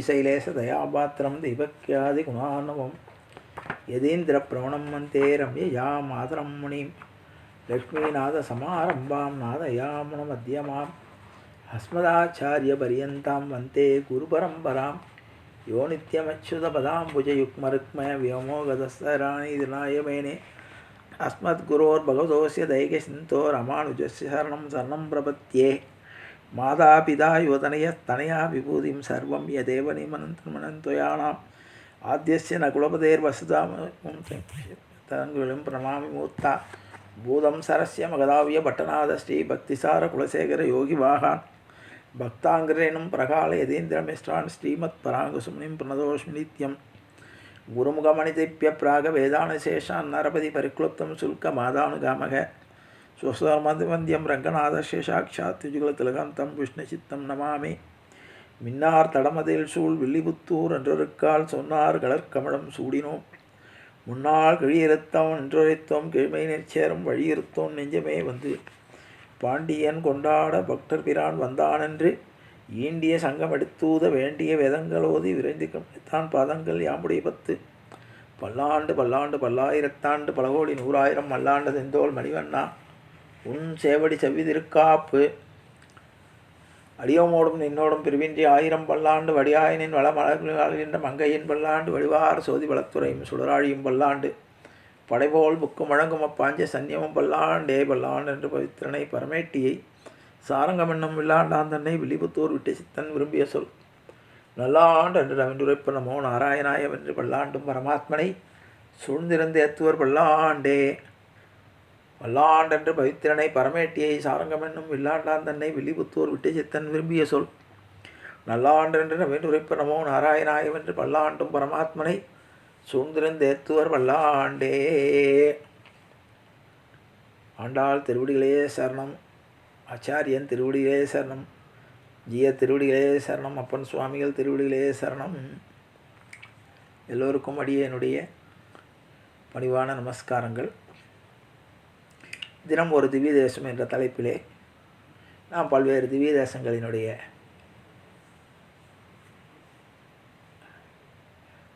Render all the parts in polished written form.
श्रीशैलेशदयापात्रं दीपक्यादिगुणार्णवं यदीन्द्रप्रवणं वन्दे रम्यया मातरं मुनिं लक्ष्मीनाथसमारम्भां नादयामुनमध्यमाम् अस्मदाचार्यपर्यन्तां वन्दे गुरुपरम्परां यो नित्यमच्युतपदाम्बुजयुग्मरुक्मय व्योमोगतस्तराणिदिनाय मेने अस्मद्गुरोर्भगवतोऽस्य दैकसिन्धो रामानुजस्य शरणं प्रपद्ये मातापिता युवतनयस्तनया विभूतिं सर्वं यदेव निमन्त्रमनन्तोयाणाम् आद्यस्य न कुलपतेर्वसुधां प्रणमामि मूर्ता भूतं सरस्य मगधाव्य भट्टनाथ श्रीभक्तिसार कुलशेखर योगिवाहान् भक्ताङ्ग्रेणं प्रकाल यतीन्द्रमिष्टान् श्रीमत्पराङ्गुसुमनिं प्रणतोऽस्मि नित्यं गुरुमुखमणिदिभ्य प्रागवेदानशेषान् नरपति परिक्लुप्तं शुल्कमादानुगामः स्वस्वरमधिवन्द्यं रङ्गनाथशेषाक्षात् युगलतिलकान्तं विष्णुचित्तं नमामि மின்னார் தடமதில் சூழ் வில்லிபுத்தூர் என்றொருக்கால் சொன்னார் கலர்கமலம் சூடினோம் முன்னாள் கிழியிருத்தம் என்றொரைத்தோம் கிழமை நெற்சேரும் வழியிருத்தோம் நெஞ்சமே வந்து பாண்டியன் கொண்டாட பக்தர் பிரான் வந்தானென்று ஈண்டிய சங்கம் எடுத்தூத வேண்டிய வேதங்களோதி விரைந்து தான் பாதங்கள் யாமுடைய 10 பல்லாண்டு பல்லாண்டு பல்லாயிரத்தாண்டு பலகோடி 100,000 மல்லாண்டு செந்தோல் மணிவண்ணா உன் சேவடி செவ்விதிருக்காப்பு அடியோமோடும் நின்னோடும் பிரிவின்றி 1000 பல்லாண்டு வடியாயனின் வளமலர்கின்ற மங்கையின் பல்லாண்டு வடிவார் சோதி வளத்துறையும் சுடராழியும் பல்லாண்டு படைபோல் புக்கும் வழங்கும் அப்பாஞ்ச சன்னியமும் பல்லாண்டே பல்லாண்டு என்று பவித்திரனை பரமேட்டியை சாரங்கமென்னும் வில்லாண்டான் தன்னை வில்லிபுத்தூர் விட்டு சித்தன் விரும்பிய சொல் நல்லாண்டு என்று ரவிந்துரைப்ப நமோ நாராயணாய வென்று பல்லாண்டும் பரமாத்மனை சூழ்ந்திருந்து ஏத்துவர் பல்லாண்டே வல்லாண்டென்று பவித்திரனை பரமேட்டியை சாரங்கமென்னும் வில்லாண்டான் தன்னை வில்லிபுத்தூர் விட்டு சித்தன் விரும்பிய சொல் நல்லாண்டென்று நவீனுரைப்ப நமோ நாராயணாயவென்று பல்லாண்டும் பரமாத்மனை சூழ்ந்திருந்தேத்துவர் வல்லாண்டே. ஆண்டாள் திருவடிகளே சரணம், ஆச்சாரியன் திருவடிகளே சரணம், ஜிய திருவடிகளே சரணம், அப்பன் சுவாமிகள் திருவடிகளே சரணம். எல்லோருக்கும் அடியேனுடைய பணிவான நமஸ்காரங்கள். தினம் ஒரு திவ்ய தேசம் என்ற தலைப்பிலே நாம் பல்வேறு திவ்ய தேசங்களினுடைய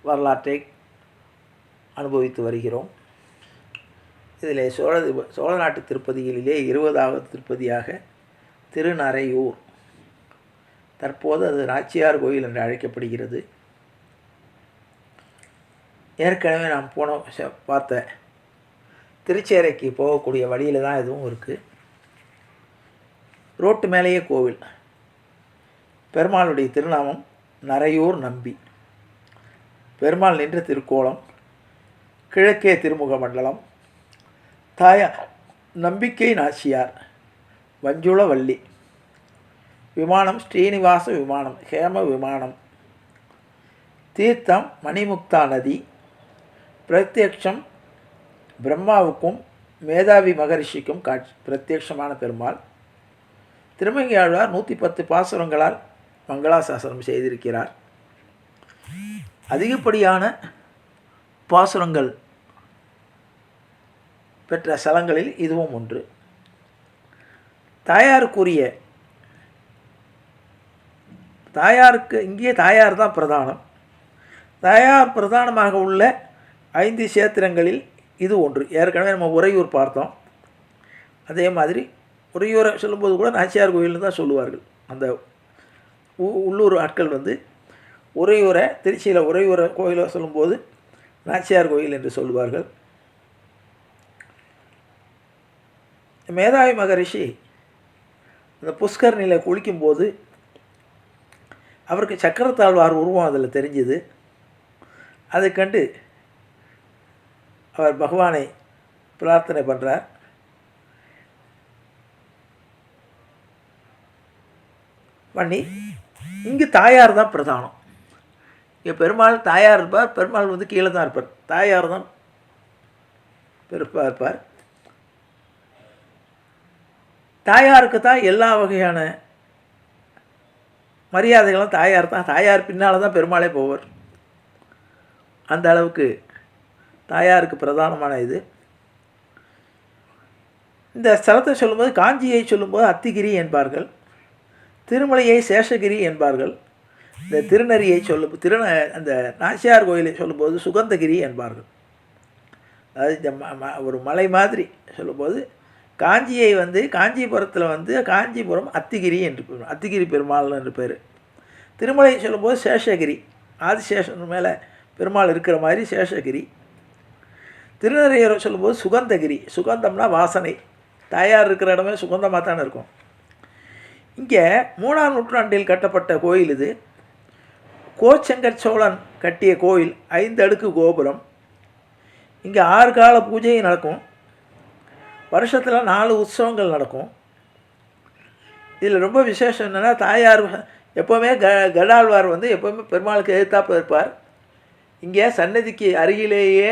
வரலாற்றை அனுபவித்து வருகிறோம். இதில் சோழ நாட்டு திருப்பதிகளிலே 20வது திருப்பதியாக திருநறையூர், தற்போது அது நாச்சியார் கோயில் என்று அழைக்கப்படுகிறது. ஏற்கனவே நாம் பார்த்த திருச்சேரைக்கு போகக்கூடிய வழியில் தான் எதுவும் இருக்குது. ரோட்டு மேலேயே கோவில். பெருமாளுடைய திருநாமம் நரையூர் நம்பி. பெருமாள் நின்ற திருக்கோலம் கிழக்கே திருமுக மண்டலம். தாயார் நம்பிக்கை நாச்சியார், வஞ்சுளவல்லி. விமானம் ஸ்ரீனிவாச விமானம், ஹேம விமானம். தீர்த்தம் மணிமுக்தா நதி. பிரத்யக்ஷம் பிரம்மாவுக்கும் மேதாவி மகரிஷிக்கும் காட்சி. பிரத்யக்ஷமான பெருமாள். திருமங்கையாழ்வார் 110 பாசுரங்களால் மங்களாசாசனம் செய்திருக்கிறார். அதிகப்படியான பாசுரங்கள் பெற்ற ஸ்தலங்களில் இதுவும் ஒன்று. தாயாருக்கு இங்கே தாயார் தான் பிரதானம். தாயார் பிரதானமாக உள்ள 5 சேத்திரங்களில் இது ஒன்று. ஏற்கனவே நம்ம உறையூர் பார்த்தோம். அதே மாதிரி உறையூரை சொல்லும்போது கூட நாச்சியார் கோயில்னு தான் சொல்லுவார்கள். அந்த உள்ளூர் ஆட்கள் உறையூரை, திருச்சியில் உறையூரை கோயிலை சொல்லும்போது நாச்சியார் கோயில் என்று சொல்லுவார்கள். மேதாவி மகரிஷி அந்த புஷ்கரணியில் குளிக்கும்போது அவருக்கு சக்கரத்தாழ்வார் உருவம் அதில் தெரிஞ்சுது. அதை கண்டு அவர் பகவானை பிரார்த்தனை பண்ணுறார். பண்ணி இங்கு தாயார் தான் பிரதானம். இங்கே பெருமாள் தாயார் இருப்பார், பெருமாள் கீழே தான் இருப்பார். தாயார் தான் பெருப்பாக இருப்பார். தாயாருக்கு தான் எல்லா வகையான மரியாதைகளும் தாயார் தான். தாயார் பின்னால் தான் பெருமாளே போவார். அந்த அளவுக்கு தாயாருக்கு பிரதானமான இது. இந்த ஸ்தலத்தை சொல்லும்போது, காஞ்சியை சொல்லும்போது அத்திகிரி என்பார்கள், திருமலையை சேஷகிரி என்பார்கள், இந்த திருநரியை சொல்லும் அந்த நாச்சியார் கோயிலை சொல்லும்போது சுகந்தகிரி என்பார்கள். அதாவது இந்த ஒரு மலை மாதிரி சொல்லும்போது காஞ்சியை காஞ்சிபுரத்தில் காஞ்சிபுரம் அத்திகிரி என்று அத்திகிரி பெருமாள் என்று பேர். திருமலை சொல்லும்போது சேஷகிரி, ஆதிசேஷன் மேலே பெருமாள் இருக்கிற மாதிரி சேஷகிரி. திருநறையூரை சொல்லும்போது சுகந்தகிரி, சுகந்தம்னா வாசனை, தாயார் இருக்கிற இடமே சுகந்தமாக தானே இருக்கும். இங்கே 3ஆம் நூற்றாண்டில் கட்டப்பட்ட கோயில் இது. கோச்செங்கற் சோழன் கட்டிய கோயில், 5 அடுக்கு கோபுரம். இங்கே 6 கால பூஜை நடக்கும். வருஷத்தில் 4 உற்சவங்கள் நடக்கும். இதில் ரொம்ப விசேஷம் என்னென்னா, தாயார் எப்போவுமே கடாழ்வார் எப்போவுமே பெருமாளுக்கு எதிர்த்தாப்பில் இருப்பார். இங்கே சன்னதிக்கு அருகிலேயே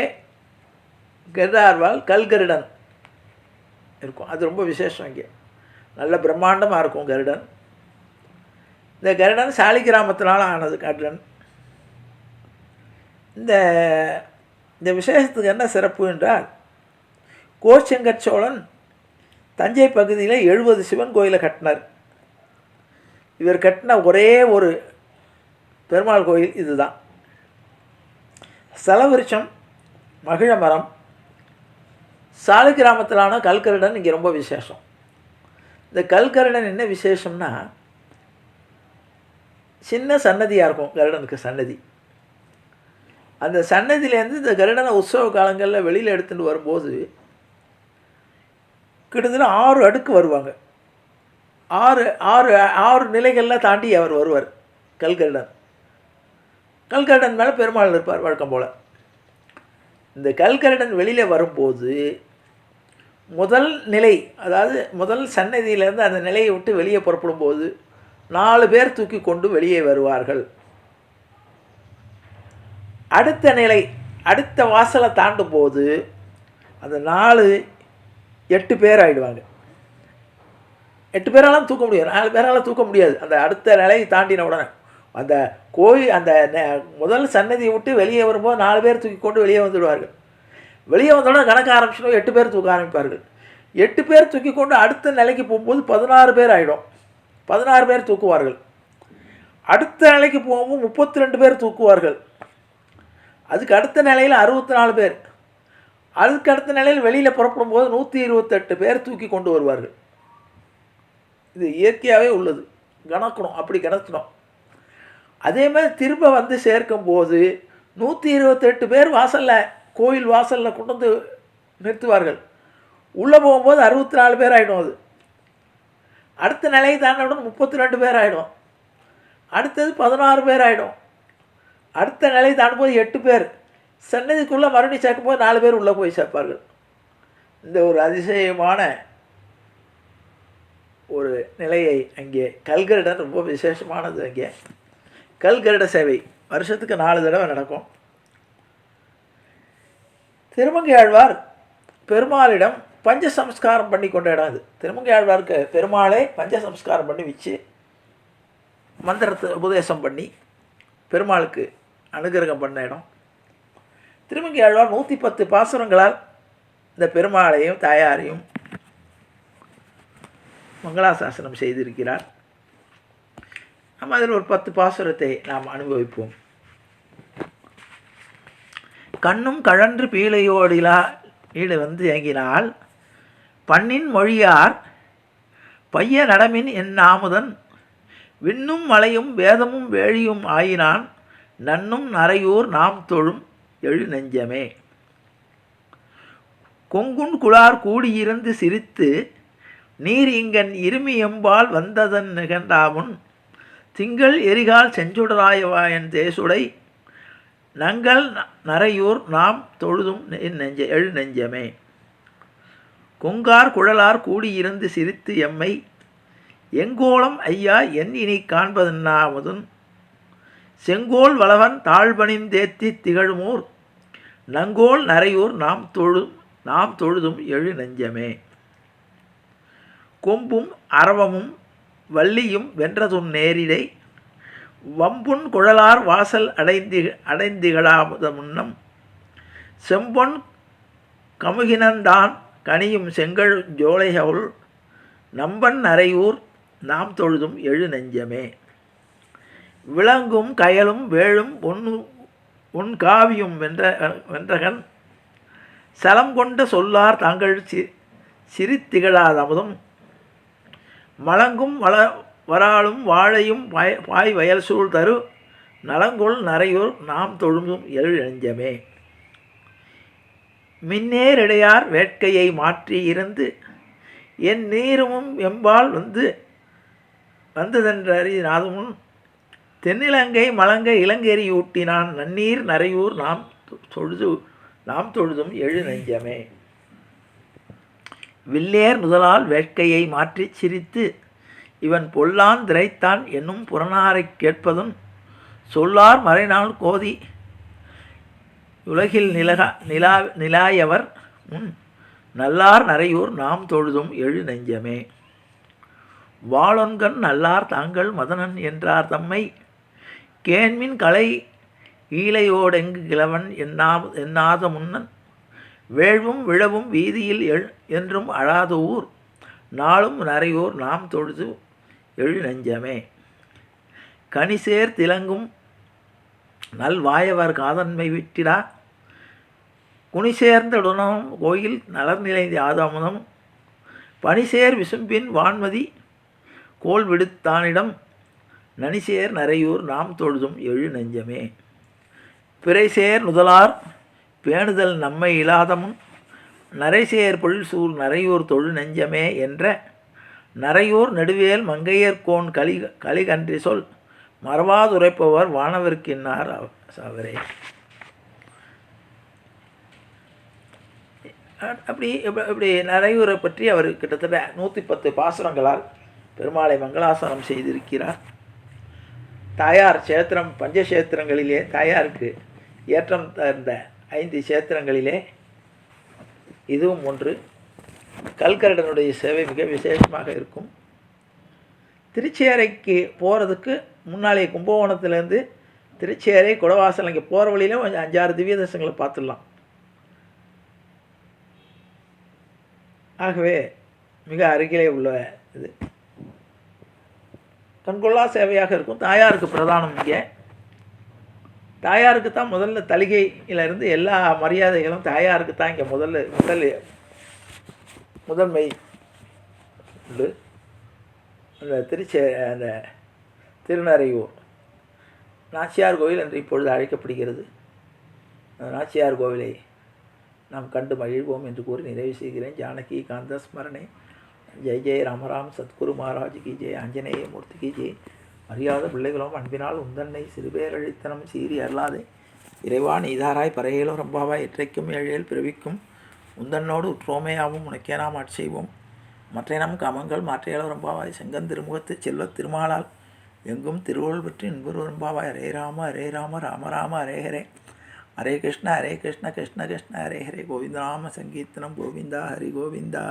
கடாழ்வார் கல்கருடன் இருக்கும். அது ரொம்ப விசேஷம். இங்கே நல்ல பிரம்மாண்டமாக இருக்கும் கருடன். இந்த கருடன் சாலிகிராமத்தினால் ஆனது கருடன். இந்த விசேஷத்துக்கு என்ன சிறப்பு என்றால், கோச்செங்கற் சோழன் தஞ்சை பகுதியில் 70 சிவன் கோயிலை கட்டினார். இவர் கட்டின ஒரே ஒரு பெருமாள் கோயில் இதுதான். ஸ்தலவிருட்சம் மகிழ மரம், சாலிகிராமத்திலான கல்கருடன் இங்கே ரொம்ப விசேஷம். இந்த கல்கருடன் என்ன விசேஷம்னா, சின்ன சன்னதியாக இருக்கும் கருடனுக்கு சன்னதி. அந்த சன்னதியிலேருந்து இந்த கருடனை உற்சவ காலங்களில் வெளியில் எடுத்துகிட்டு வரும்போது கிட்டத்தட்ட 6 அடுக்கு வருவாங்க. 6 நிலைகளில் தாண்டி அவர் வருவார் கல்கருடன். கல்கருடன் மேலே பெருமாள் இருப்பார் வழக்கம் போல். இந்த கல்கருடன் வெளியில் வரும்போது முதல் நிலை, அதாவது முதல் சன்னதியிலேருந்து அந்த நிலையை விட்டு வெளியே புறப்படும் போது 4 பேர் தூக்கி கொண்டு வெளியே வருவார்கள். அடுத்த நிலை, அடுத்த வாசலை தாண்டும் போது அந்த 4 8 பேர் ஆகிடுவாங்க. 8 பேராலும் தூக்க முடியாது, 4 பேரால் தூக்க முடியாது. அந்த அடுத்த நிலையை தாண்டின உடனே அந்த கோயில் அந்த முதல் சன்னதியை விட்டு வெளியே வரும்போது 4 பேர் தூக்கி கொண்டு வெளியே வந்துடுவார்கள். வெளியே வந்தோடனே கணக்க ஆரம்பிச்சிடும், 8 பேர் தூக்க ஆரம்பிப்பார்கள். 8 பேர் தூக்கி கொண்டு அடுத்த நிலைக்கு போகும்போது 16 பேர் ஆகிடும். 16 பேர் தூக்குவார்கள். அடுத்த நிலைக்கு போகும்போது 32 பேர் தூக்குவார்கள். அதுக்கு அடுத்த நிலையில் 64 பேர். அதுக்கு அடுத்த நிலையில் வெளியில் புறப்படும் போது 128 பேர் தூக்கி கொண்டு வருவார்கள். இது இயற்கையாகவே உள்ளது, கணக்கணும், அப்படி கணக்கணும். அதே மாதிரி திரும்ப சேர்க்கும்போது 128 பேர் வாசலில், கோயில் வாசலில் கொண்டு வந்து நிறுத்துவார்கள். உள்ளே போகும்போது 64 பேர் ஆகிடும். அது அடுத்த நிலையை தாண்டவுடன் 32 பேர் ஆகிடும். அடுத்தது 16 பேர் ஆகிடும். அடுத்த நிலையை தாண்டும்போது 8 பேர். சன்னதிக்குள்ளே மறுபடியும் சேர்க்கும்போது 4 பேர் உள்ளே போய் சேர்ப்பார்கள். இந்த ஒரு அதிசயமான ஒரு நிலையை அங்கே கல்கருடன் ரொம்ப விசேஷமானது. அங்கே கல்கருட சேவை வருஷத்துக்கு 4 தடவை நடக்கும். திருமங்கை ஆழ்வார் பெருமாளிடம் பஞ்சசம்ஸ்காரம் பண்ணி கொண்ட இடம் அது. திருமங்கை ஆழ்வாருக்கு பெருமாளை பஞ்சசம்ஸ்காரம் பண்ணி வச்சு மந்திரத்தை உபதேசம் பண்ணி பெருமாளுக்கு அனுகிரகம் பண்ண இடம். திருமங்கை ஆழ்வார் 110 பாசுரங்களால் இந்த பெருமாளையும் தாயாரையும் மங்களாசாசனம் செய்திருக்கிறார். நம்ம அதில் ஒரு 10 பாசுரத்தை நாம் அனுபவிப்போம். கண்ணும் கழன்று பீலையோடிலா ஈடு ஏங்கினால் பண்ணின் மொழியார் பைய நடமின் என் நாமுதன் விண்ணும் மலையும் வேதமும் வேழியும் ஆயினான் நன்னும் நரையூர் நாம் தொழும் எழு நெஞ்சமே. கொங்குன் குளார் கூடியிருந்து சிரித்து நீர் இங்கன் இருமி எம்பால் வந்ததன் நிகண்டாமுன் திங்கள் எரிகால் செஞ்சுடராயவாயன் தேசுடை நங்கள் நரையூர் நாம் தொழுதும் எழு நெஞ்சமே. கொங்கார் குழலார் கூடியிருந்து சிரித்து எம்மை எங்கோலம் ஐயா என் இனி காண்பதென்னாமதுன் செங்கோல் வளவன் தாழ்பணிந்தேத்தி திகழ்மூர் நங்கோல் நரையூர் நாம் தொழுதும் எழு நெஞ்சமே. கொம்பும் அரவமும் வள்ளியும் வென்றதும் நேரிடை வம்புன் குழலார் வாசல் அடைந்திகழாத முன்னம் செம்பொன் கமுகினந்தான் கனியும் செங்கல் ஜோலைகளுள் நம்பன் நரையூர் நாம் தொழுதும் எழு நெஞ்சமே. விளங்கும் கயலும் வேழும் உன் காவியும் வென்றகன் சலம் கொண்ட சொல்லார் தாங்கள் சிரித்திகழாதமுதும் மலங்கும் வராளும் வாழையும் பாய் வயல் சூழ் தரு நலங்கொள் நரையூர் நாம் தொழுதும் எழு நெஞ்சமே. மின்னேரிடையார் வேட்கையை மாற்றி இருந்து என் நீருமும் எம்பால் வந்ததென்றறி நாதுமுன் தென்னிலங்கை மலங்கை இளங்கெறியூட்டினான் நன்னீர் நரையூர் நாம் தொழுதும் எழு நெஞ்சமே. வில்லேர் முதலால் வேட்கையை மாற்றி சிரித்து இவன் பொல்லான் திரைத்தான் என்னும் புறனாரைக் கேட்பதும் சொல்லார் மறைநாள் கோதி உலகில் நிலாயவர் முன் நல்லார் நரையூர் நாம் தொழுதும் எழு நெஞ்சமே. வாளொன்கண் நல்லார் தாங்கள் மதனன் என்றார் தம்மை கேண்மின் கலை ஈழையோடெங்கு கிழவன் எண்ணாத முன்னன் வேள்வும் விழவும் வீதியில் என்றும் அழாத ஊர் நாளும் நரையூர் நாம் தொழுது எழு நெஞ்சமே. கனிசேர் திலங்கும் நல்வாயவர் காதன்மை விட்டிடா குனிசேர்ந்தடுணம் கோயில் நலர்நிலை ஆதாமுதம் பனிசேர் விசும்பின் வான்மதி கோல் விடுத்தானிடம் நனிசேர் நரையூர் நாம் தொழுதும் எழு நெஞ்சமே. பிறைசேர் நுதலார் பேணுதல் நம்மை இலாதமுன் நரைசேர் பொழில்சூழ் நரையூர் தொழு நெஞ்சமே என்ற நரையூர் நெடுவேல் மங்கையர்கோன் கலிகன்றி சொல் மறவாதுரைப்பவர் வானவர்க்கின்னார் அவரே. இப்படி நரையூரை பற்றி அவர் கிட்டத்தட்ட 110 பாசுரங்களால் பெருமாளை மங்களாசனம் செய்திருக்கிறார். தாயார் சேத்திரம் பஞ்சக்ஷேத்திரங்களிலே தாயாருக்கு ஏற்றம் தந்த 5 சேத்திரங்களிலே இதுவும் ஒன்று. கல்கரடனுடைய சேவை மிக விசேஷமாக இருக்கும். திருச்சேரைக்கு போகிறதுக்கு முன்னாலே கும்பகோணத்துலேருந்து திருச்சேரை குடவாசல் இங்கே போகிற வழியிலும் 5-6 திவ்ய தரிசனங்களை பார்த்துடலாம். ஆகவே மிக அருகிலே உள்ள இது கண்கொள்ளா சேவையாக இருக்கும். தாயாருக்கு பிரதானம். இங்கே தாயாருக்கு தான் முதல்ல தலிகையிலிருந்து எல்லா மரியாதைகளும் தாயாருக்கு தான் இங்கே முதன்மை உண்டு. அந்த திருநறையூர் நாச்சியார் கோவில் என்று இப்பொழுது அழைக்கப்படுகிறது. அந்த நாச்சியார் கோவிலை நாம் கண்டு மகிழ்வோம் என்று கூறி நிறைவு செய்கிறேன். ஜானகி காந்த ஸ்மரணே. ஜெய் ஜெய் ராமராம் சத்குரு மகாராஜ் கி ஜெய். ஆஞ்சநேய மூர்த்தி கி ஜெய். அறியாத பிள்ளைகளும் அன்பினால் உந்தன்னை சிறுபேரழித்தனம் சீறி அருளாதே இறைவா நீதாராய் பறையேலோ ரம்பாவாய் எற்றைக்கும் ஏழேல் பிறவிக்கும் உந்தன்னோடு உற்றோமையாவும் உனக்கே நாம் ஆட்செய்வோம். மற்ற நம் காமங்கள் மாற்றையாளோ ரம்பாவாய் செங்கன் திருமுகத்து செல்வத் திருமாலால் எங்கும் திருவள்ளுவர் பற்றி இன்புரு ரம்பாவாய். ஹரே ராம ராம ராம ஹரே ஹரே ஹரே கிருஷ்ண கிருஷ்ண கிருஷ்ண ஹரே ஹரே கோவிந்த நாம சங்கீர்த்தனம் கோவிந்தா ஹரி கோவிந்தா.